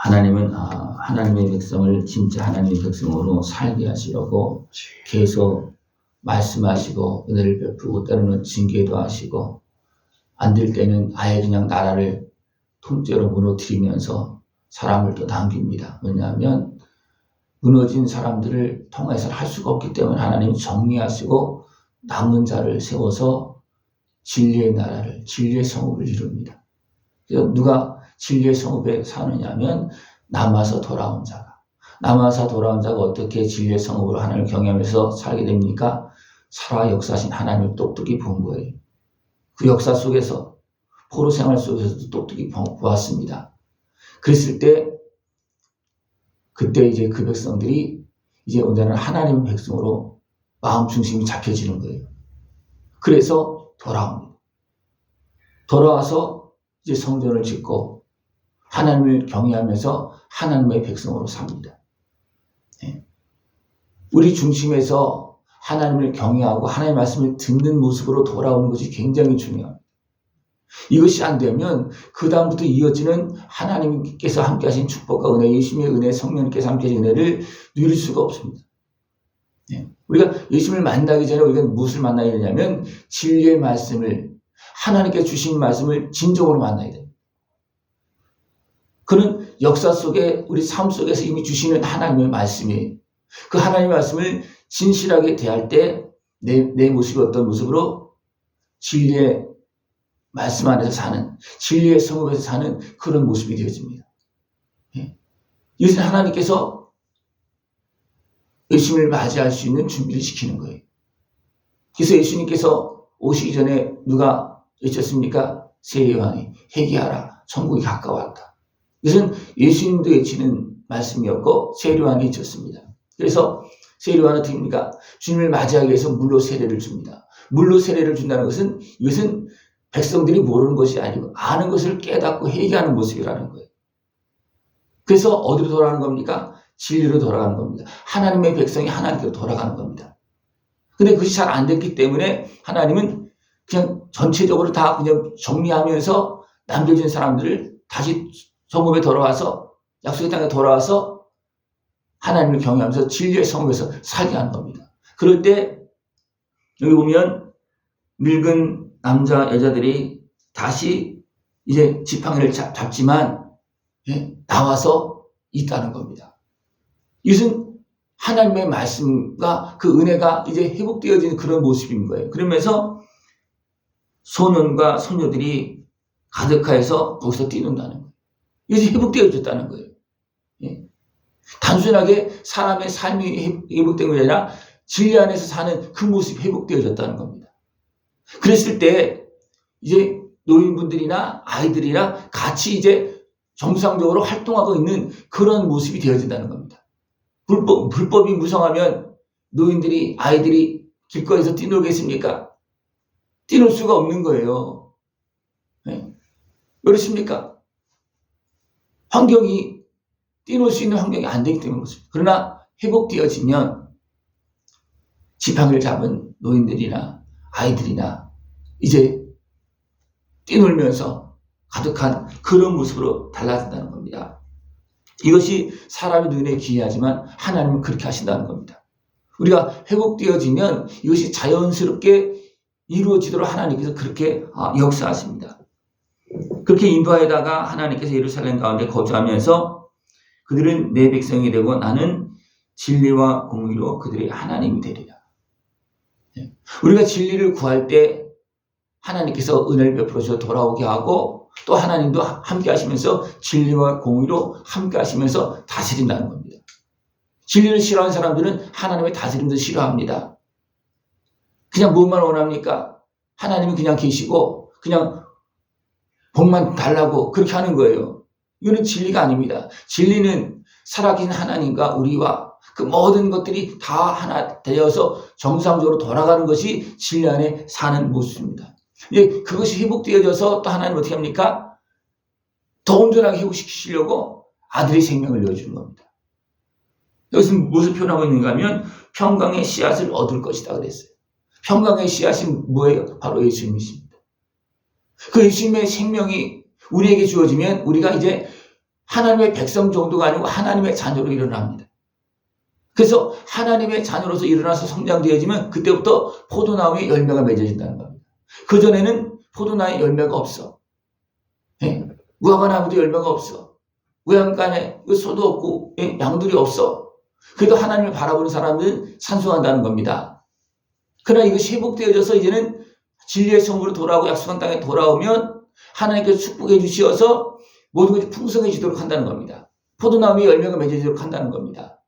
하나님은 하나님의 백성을 진짜 하나님의 백성으로 살게 하시려고 계속 말씀하시고 은혜를 베푸고 때로는 징계도 하시고 안 될 때는 아예 그냥 나라를 통째로 무너뜨리면서 사람을 또 남깁니다. 왜냐하면 무너진 사람들을 통해서 할 수가 없기 때문에 하나님은 정리하시고 남은 자를 세워서 진리의 나라를, 진리의 성읍을 이룹니다. 그래서 누가 진리의 성읍에 사느냐면 남아서 돌아온 자가. 남아서 돌아온 자가 어떻게 진리의 성읍으로 하나님을 경외하면서 살게 됩니까? 살아 역사하신 하나님을 똑똑히 본 거예요. 그 역사 속에서, 포로 생활 속에서도 똑똑히 보았습니다. 그랬을 때, 그때 이제 그 백성들이 이제 온전한 하나님의 백성으로 마음 중심이 잡혀지는 거예요. 그래서 돌아옵니다. 돌아와서 이제 성전을 짓고 하나님을 경외하면서 하나님의 백성으로 삽니다. 우리 중심에서 하나님을 경외하고 하나님의 말씀을 듣는 모습으로 돌아오는 것이 굉장히 중요합니다. 이것이 안 되면 그 다음부터 이어지는 하나님께서 함께 하신 축복과 은혜, 예수님의 은혜, 성령님께서 함께 하신 은혜를 누릴 수가 없습니다. 우리가 예수님을 만나기 전에 우리가 무엇을 만나야 되냐면 진리의 말씀을, 하나님께 주신 말씀을 진정으로 만나야 됩니다. 그는 역사 속에 우리 삶 속에서 이미 주시는 하나님의 말씀이에요. 그 하나님의 말씀을 진실하게 대할 때 내 모습이 어떤 모습으로 진리의 말씀 안에서 사는, 진리의 성읍에서 사는 그런 모습이 되어집니다. 이것은 하나님께서 예수님을 맞이할 수 있는 준비를 시키는 거예요. 그래서 예수님께서 오시기 전에 누가 외쳤습니까? 세례요한이 회개하라, 천국이 가까웠다. 이것은 예수님도 외치는 말씀이었고 세례요한이 외쳤습니다. 그래서 세례요한은 어떻게 합니까? 주님을 맞이하기 위해서 물로 세례를 줍니다. 물로 세례를 준다는 것은 이것은 백성들이 모르는 것이 아니고 아는 것을 깨닫고 회개하는 모습이라는 거예요. 그래서 어디로 돌아가는 겁니까? 진리로 돌아가는 겁니다. 하나님의 백성이 하나님께로 돌아가는 겁니다. 근데 그것이 잘 안 됐기 때문에 하나님은 그냥 전체적으로 다 그냥 정리하면서 남겨진 사람들을 다시 성읍에 돌아와서, 약속의 땅에 돌아와서 하나님을 경외하면서 진리의 성읍에서 살게 하는 겁니다. 그럴 때 여기 보면 늙은 남자 여자들이 다시 이제 지팡이를 잡지만 나와서 있다는 겁니다. 이것은 하나님의 말씀과 그 은혜가 이제 회복되어지는 그런 모습인 거예요. 그러면서 소년과 소녀들이 가득하여서 거기서 뛰는다는 거예요. 이것이 회복되어졌다는 거예요. 단순하게 사람의 삶이 회복된 것이 아니라 진리 안에서 사는 그 모습이 회복되어졌다는 겁니다. 그랬을 때 이제 노인분들이나 아이들이랑 같이 이제 정상적으로 활동하고 있는 그런 모습이 되어진다는 겁니다. 불법이 무성하면 노인들이, 아이들이 길거리에서 뛰놀겠습니까? 뛰놀 수가 없는 거예요. 그렇습니까? 환경이, 뛰놀 수 있는 환경이 안 되기 때문에 그렇습니다. 그러나 회복되어지면 지팡이를 잡은 노인들이나 아이들이나 이제 뛰놀면서 가득한 그런 모습으로 달라진다는 겁니다. 이것이 사람의 눈에 기이하지만 하나님은 그렇게 하신다는 겁니다. 우리가 회복되어지면 이것이 자연스럽게 이루어지도록 하나님께서 그렇게 역사하십니다. 그렇게 인도하여다가 하나님께서 예루살렘 가운데 거주하면서 그들은 내 백성이 되고 나는 진리와 공의로 그들의 하나님이 되리라. 우리가 진리를 구할 때 하나님께서 은혜를 베풀어서 돌아오게 하고 또 하나님도 함께 하시면서 진리와 공의로 함께 하시면서 다스린다는 겁니다. 진리를 싫어하는 사람들은 하나님의 다스림도 싫어합니다. 그냥 무엇만 원합니까? 하나님이 그냥 계시고 그냥 복만 달라고 그렇게 하는 거예요. 이거는 진리가 아닙니다. 진리는 살아계신 하나님과 우리와 그 모든 것들이 다 하나 되어서 정상적으로 돌아가는 것이 진리 안에 사는 모습입니다. 이제 그것이 회복되어져서 또 하나님 어떻게 합니까? 더 온전하게 회복시키시려고 아들의 생명을 내어주는 겁니다. 여기서 무엇을 표현하고 있는가 하면 평강의 씨앗을 얻을 것이다 그랬어요. 평강의 씨앗이 뭐예요? 바로 예수님이십니다. 그 예수님의 생명이 우리에게 주어지면 우리가 이제 하나님의 백성 정도가 아니고 하나님의 자녀로 일어납니다. 그래서 하나님의 자녀로서 일어나서 성장되어지면 그때부터 포도나무에 열매가 맺어진다는 겁니다. 그전에는 포도나무에 열매가 없어. 예? 무화과나무도 열매가 없어. 우양간에 소도 없고 양들이 없어. 그래도 하나님을 바라보는 사람들은 찬송한다는 겁니다. 그러나 이것이 회복되어져서 이제는 진리의 성으로 돌아오고 약속한 땅에 돌아오면 하나님께서 축복해 주시어서 모든 것이 풍성해지도록 한다는 겁니다. 포도나무에 열매가 맺어지도록 한다는 겁니다.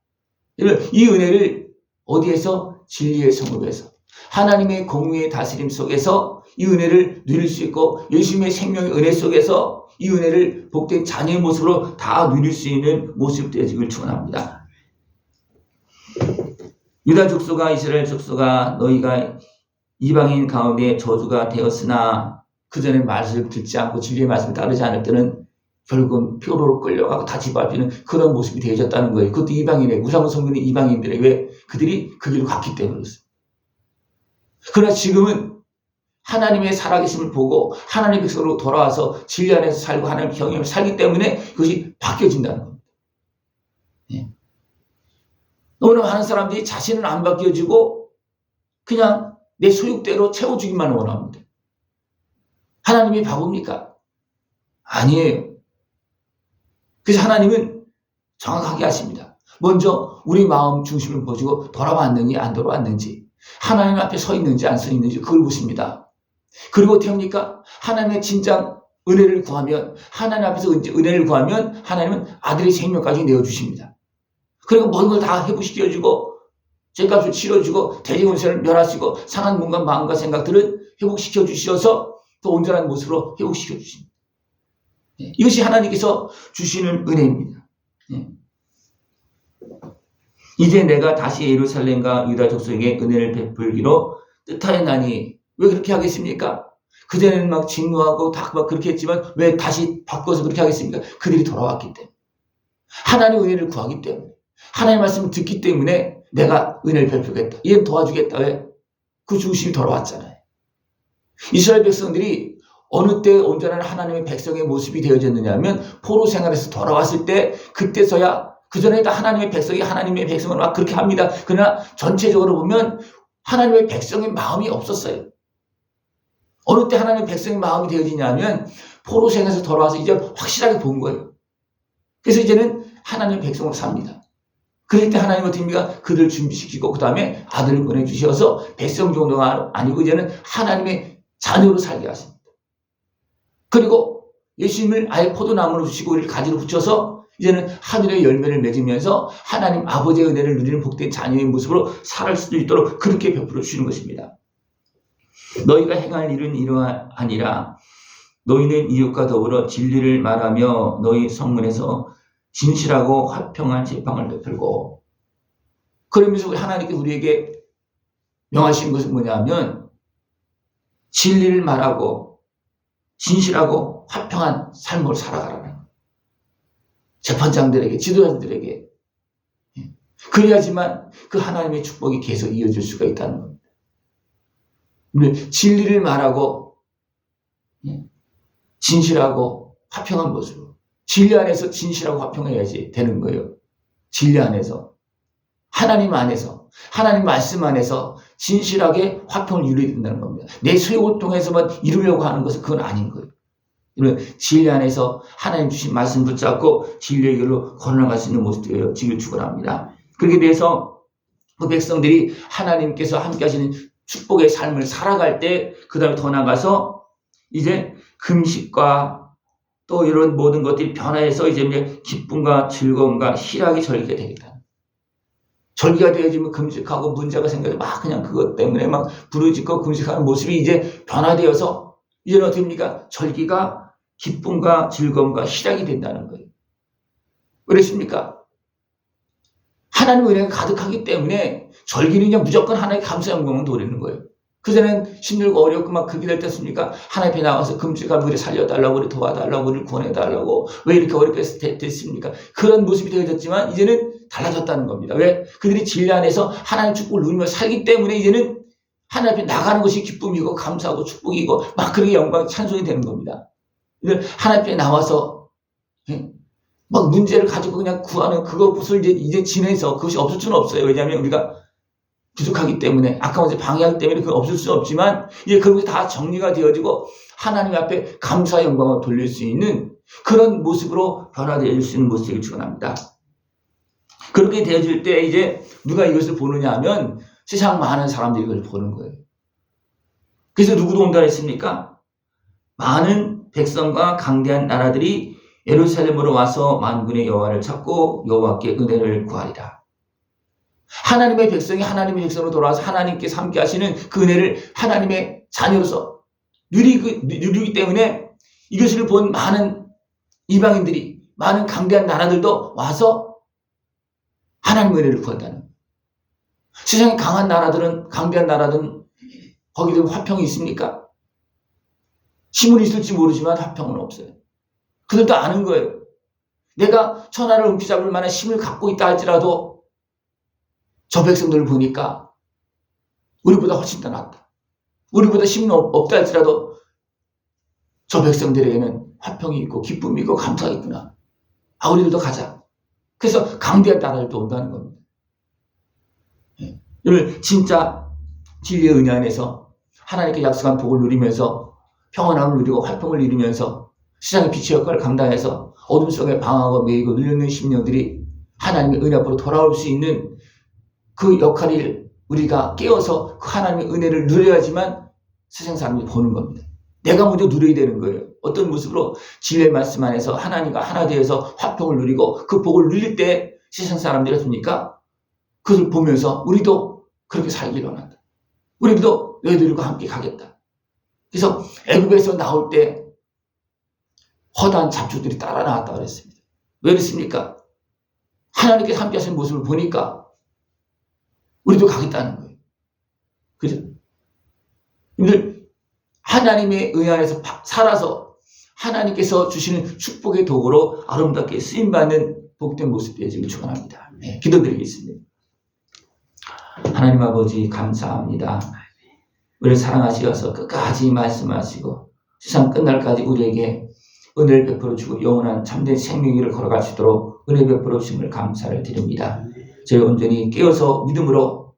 이 은혜를 어디에서? 진리의 성읍에서 하나님의 공의의 다스림 속에서 이 은혜를 누릴 수 있고 예수님의 생명의 은혜 속에서 이 은혜를 복된 자녀의 모습으로 다 누릴 수 있는 모습 되어지길 축원합니다. 유다 족속과 이스라엘 족속아 너희가 이방인 가운데 저주가 되었으나 그전에 말씀을 듣지 않고 진리의 말씀을 따르지 않을 때는 결국은 표로로 끌려가고 다 짓밟히는 그런 모습이 되어졌다는 거예요. 그것도 이방인의 우상 성민의 이방인들의 왜 그들이 그 길로 갔기 때문이었어요. 그러나 지금은 하나님의 살아계심을 보고 하나님의 백성으로 돌아와서 진리 안에서 살고 하나님의 경험을 살기 때문에 그것이 바뀌어진다는 겁니다. 예. 너무나 많은 사람들이 자신은 안 바뀌어지고 그냥 내 소욕대로 채워주기만 원합니다. 하나님이 바보입니까? 아니에요. 그래서 하나님은 정확하게 하십니다. 먼저 우리 마음 중심을 보시고 돌아왔는지 안 돌아왔는지 하나님 앞에 서 있는지 안 서 있는지 그걸 보십니다. 그리고 어떻게 합니까? 하나님의 진짜 은혜를 구하면 하나님 앞에서 은혜를 구하면 하나님은 아들의 생명까지 내어주십니다. 그리고 모든 걸 다 회복시켜주고 죄값을 치러주고 대리운세를 멸하시고 상한 몸과 마음과 생각들을 회복시켜 주셔서 또 온전한 모습으로 회복시켜 주십니다. 이것이 하나님께서 주시는 은혜입니다. 이제 내가 다시 예루살렘과 유다 족속에게 은혜를 베풀기로 뜻하였나니 왜 그렇게 하겠습니까? 그전에는 막 진노하고 다 막 그렇게 했지만 왜 다시 바꿔서 그렇게 하겠습니까? 그들이 돌아왔기 때문에 하나님의 은혜를 구하기 때문에 하나님의 말씀을 듣기 때문에 내가 은혜를 베풀겠다. 얘는 도와주겠다. 왜? 그 중심이 돌아왔잖아요. 이스라엘 백성들이 어느 때 온전한 하나님의 백성의 모습이 되어졌느냐 하면 포로 생활에서 돌아왔을 때 그때서야 그전에도 하나님의 백성이 하나님의 백성을 막 그렇게 합니다. 그러나 전체적으로 보면 하나님의 백성의 마음이 없었어요. 어느 때 하나님의 백성의 마음이 되어지냐 하면 포로 생활에서 돌아와서 이제 확실하게 본 거예요. 그래서 이제는 하나님의 백성으로 삽니다. 그럴 때 하나님은 어떻게 합니까? 그들 준비시키고 그 다음에 아들을 보내주셔서 백성 정도가 아니고 이제는 하나님의 자녀로 살게 하십니다. 그리고 예수님을 아예 포도나무로 주시고 우리를 가지로 붙여서 이제는 하늘의 열매를 맺으면서 하나님 아버지의 은혜를 누리는 복된 자녀의 모습으로 살 수도 있도록 그렇게 베풀어 주시는 것입니다. 너희가 행할 일은 이러하니라. 너희는 이웃과 더불어 진리를 말하며 너희 성문에서 진실하고 화평한 재판을 베풀고. 그러면서 하나님께 우리에게 명하신 것은 뭐냐면 진리를 말하고 진실하고 화평한 삶을 살아가라는 거예요. 재판장들에게 지도자들에게. 그래야지만 그 하나님의 축복이 계속 이어질 수가 있다는 겁니다. 진리를 말하고 진실하고 화평한 모습으로 진리 안에서 진실하고 화평해야지 되는 거예요. 진리 안에서 하나님 안에서 하나님 말씀 안에서 진실하게 화평을 이루어야 된다는 겁니다. 내 소욕을 통해서만 이루려고 하는 것은 그건 아닌 거예요. 진리 안에서 하나님 주신 말씀 붙잡고 진리의 길로 걸어나갈 수 있는 모습 되어지길 축원합니다. 그렇게 돼서 그 백성들이 하나님께서 함께 하시는 축복의 삶을 살아갈 때 그 다음에 더 나가서 이제 금식과 또 이런 모든 것들이 변화해서 이제 기쁨과 즐거움과 희락이 절기가 되겠다. 절기가 되어지면 금식하고 문제가 생겨서 막 그냥 그것 때문에 막 부르짖고 금식하는 모습이 이제 변화되어서 이제는 어떻게 됩니까? 절기가 기쁨과 즐거움과 희락이 된다는 거예요. 그렇습니까? 하나님의 은혜가 가득하기 때문에 절기는 그냥 무조건 하나님의 감사 영광만 노리는 거예요. 그전엔 힘들고 어렵고 막 그렇게 될 때 습니까? 하나님 앞에 나와서 금식하고 우리 살려달라고 우리 도와달라고 우리 구원해달라고 왜 이렇게 어렵게 됐습니까? 그런 모습이 되어졌지만 이제는 달라졌다는 겁니다. 왜? 그들이 진리 안에서 하나님 축복을 누리며 살기 때문에 이제는 하나님 앞에 나가는 것이 기쁨이고 감사하고 축복이고 막 그렇게 영광 찬송이 되는 겁니다. 하나님 앞에 나와서 막 문제를 가지고 그냥 구하는 그것을 이제 지내서 그것이 없을 수는 없어요. 왜냐하면 우리가 부족하기 때문에, 아까운 방해하기 때문에 그건 없을 수 없지만, 이제 그것이 다 정리가 되어지고 하나님 앞에 감사의 영광을 돌릴 수 있는 그런 모습으로 변화되어질 수 있는 모습을 축원합니다. 그렇게 되어질 때 이제 누가 이것을 보느냐 하면 세상 많은 사람들이 이걸 보는 거예요. 그래서 누구도 온다 했습니까? 많은 백성과 강대한 나라들이 예루살렘으로 와서 만군의 여호와를 찾고 여호와께 은혜를 구하리라. 하나님의 백성이 하나님의 백성으로 돌아와서 하나님께서 함께 하시는 그 은혜를 하나님의 자녀로서 누리기 때문에 이것을 본 많은 이방인들이, 많은 강대한 나라들도 와서 하나님의 은혜를 구한다는. 세상에 강한 나라들은, 강대한 나라들은 거기도 화평이 있습니까? 힘은 있을지 모르지만 화평은 없어요. 그들도 아는 거예요. 내가 천하를 움켜잡을 만한 힘을 갖고 있다 할지라도 저 백성들을 보니까 우리보다 훨씬 더 낫다. 우리보다 힘이 없다 할지라도 저 백성들에게는 화평이 있고 기쁨이 있고 감사가 있구나. 아, 우리들도 가자. 그래서 강대한 나라를 또 온다는 겁니다. 오늘 진짜 진리의 은혜 안에서 하나님께 약속한 복을 누리면서 평안함을 누리고 화평을 이루면서 세상의 빛의 역할을 감당해서 어둠 속에 방황하고 매이고 눌려있는 심령들이 하나님의 은혜 앞으로 돌아올 수 있는 그 역할을 우리가 깨어서 그 하나님의 은혜를 누려야지만 세상 사람들이 보는 겁니다. 내가 먼저 누려야 되는 거예요. 어떤 모습으로 진리의 말씀 안에서 하나님과 하나 되어서 화평을 누리고 그 복을 누릴 때 세상 사람들이 어떻습니까? 그것을 보면서 우리도 그렇게 살기를 원한다. 우리도 너희들과 함께 가겠다. 그래서 애굽에서 나올 때 허다한 잡초들이 따라 나왔다고 그랬습니다. 왜 그랬습니까? 하나님께서 함께 하시는 모습을 보니까 우리도 가겠다는 거예요. 그죠? 여러분들, 하나님의 의 안에서 살아서 하나님께서 주시는 축복의 도구로 아름답게 쓰임받는 복된 모습 되어지길 축원합니다. 네, 기도드리겠습니다. 하나님 아버지 감사합니다. 우리를 사랑하시어서 끝까지 말씀하시고 세상 끝날까지 우리에게 은혜를 베풀어 주고 영원한 참된 생명길을 걸어갈 수 있도록 은혜 베풀어 주심을 감사를 드립니다. 저희 온전히 깨어서 믿음으로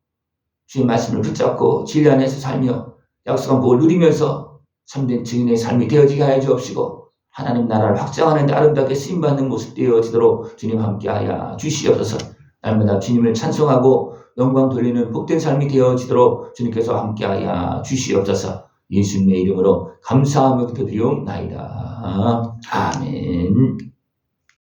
주의 말씀을 붙잡고 진리 안에서 살며 약속한 복을 누리면서 참된 증인의 삶이 되어지게 하여 주옵시고 하나님 나라를 확장하는 데 아름답게 쓰임받는 모습 되어지도록 주님 함께하여 주시옵소서. 날마다 주님을 찬송하고 영광 돌리는 복된 삶이 되어지도록 주님께서 함께하여 주시옵소서. 예수님의 이름으로 감사하며 기도드리옵나이다. 아멘.